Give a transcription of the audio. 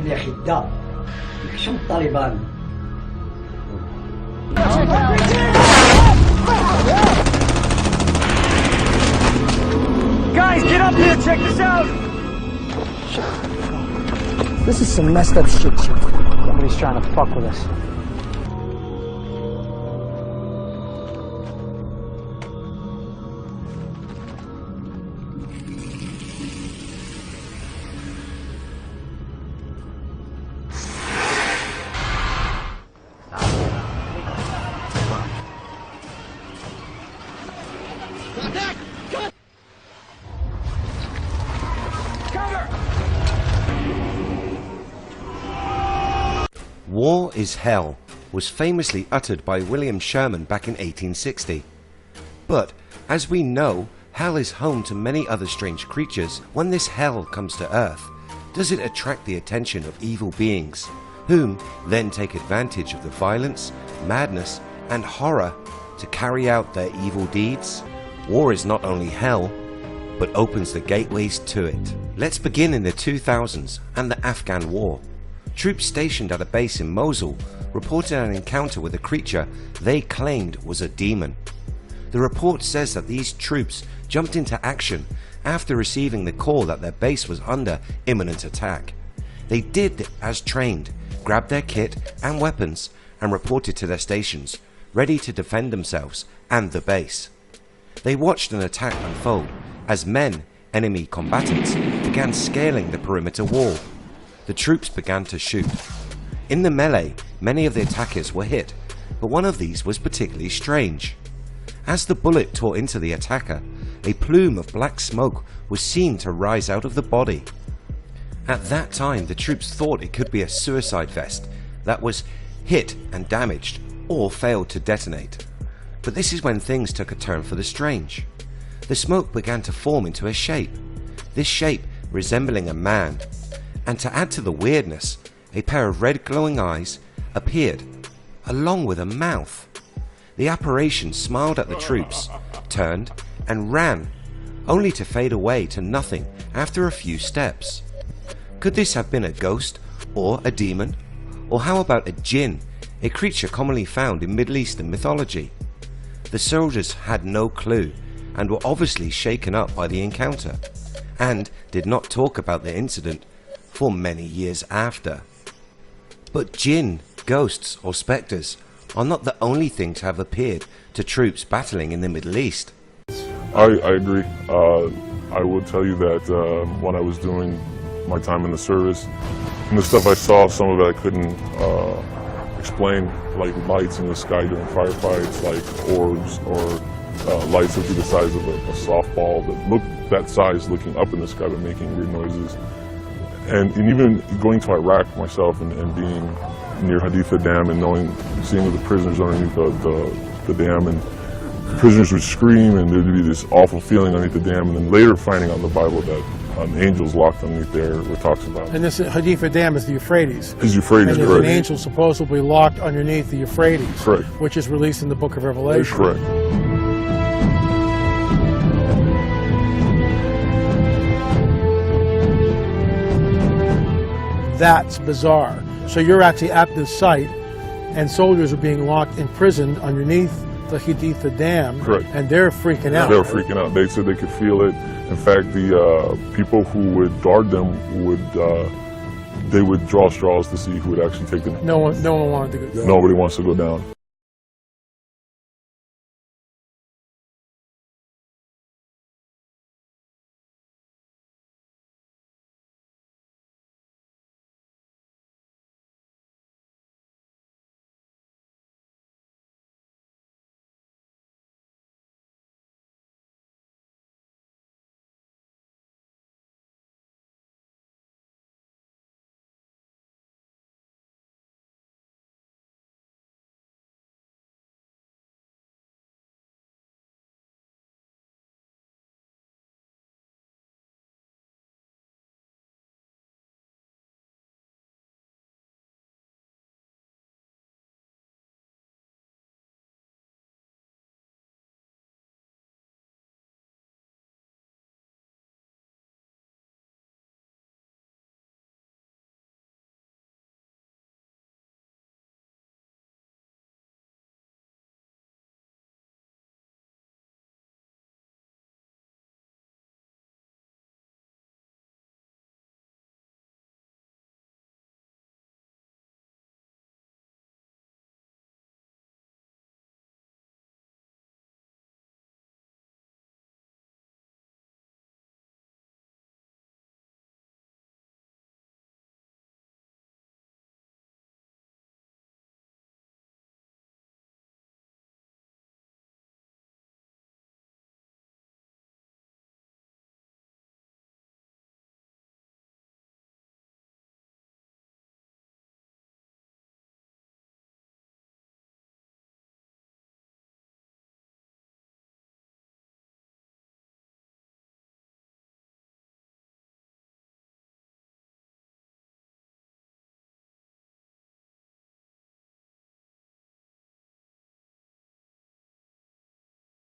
maging yakida. Siyang Taliban. Guys, get up here, check this out! This is some messed up shit. Somebody's trying to fuck with us. War is hell was famously uttered by William Sherman back in 1860. But, as we know, hell is home to many other strange creatures. When this hell comes to Earth, does it attract the attention of evil beings, whom then take advantage of the violence, madness, and horror to carry out their evil deeds? War is not only hell, but opens the gateways to it. Let's begin in the 2000s and the Afghan War. Troops stationed at a base in Mosul reported an encounter with a creature they claimed was a demon. The report says that these troops jumped into action after receiving the call that their base was under imminent attack. They did as trained, grabbed their kit and weapons and reported to their stations, ready to defend themselves and the base. They watched an attack unfold as enemy combatants, began scaling the perimeter wall. The troops began to shoot. In the melee, many of the attackers were hit, but one of these was particularly strange. As the bullet tore into the attacker, a plume of black smoke was seen to rise out of the body. At that time, the troops thought it could be a suicide vest that was hit and damaged or failed to detonate. But this is when things took a turn for the strange. The smoke began to form into a shape, this shape resembling a man. And to add to the weirdness, a pair of red glowing eyes appeared, along with a mouth. The apparition smiled at the troops, turned and ran, only to fade away to nothing after a few steps. Could this have been a ghost or a demon? Or how about a djinn, a creature commonly found in Middle Eastern mythology? The soldiers had no clue and were obviously shaken up by the encounter, and did not talk about the incident for many years after. But jinn, ghosts or spectres are not the only thing to have appeared to troops battling in the Middle East. I agree. I will tell you that when I was doing my time in the service, and the stuff I saw, some of it I couldn't explain, like lights in the sky during firefights, like orbs or lights that be the size of a softball that looked that size looking up in the sky but making weird noises. And even going to Iraq myself and being near Haditha Dam and seeing the prisoners underneath the dam, and the prisoners would scream and there'd be this awful feeling underneath the dam, and then later finding out in the Bible that angels locked underneath there where it talks about. And this Haditha Dam is the Euphrates. Is Euphrates, and there's correct. an angel supposedly locked underneath the Euphrates, correct. Which is released in the book of Revelation. Correct. That's bizarre. So you're actually at this site, and soldiers are being locked, imprisoned underneath the Haditha Dam. Correct. And they're freaking out. They were freaking out. They said they could feel it. In fact, the people who would guard them they would draw straws to see who would actually take them. No one wanted to go down. Nobody wants to go down.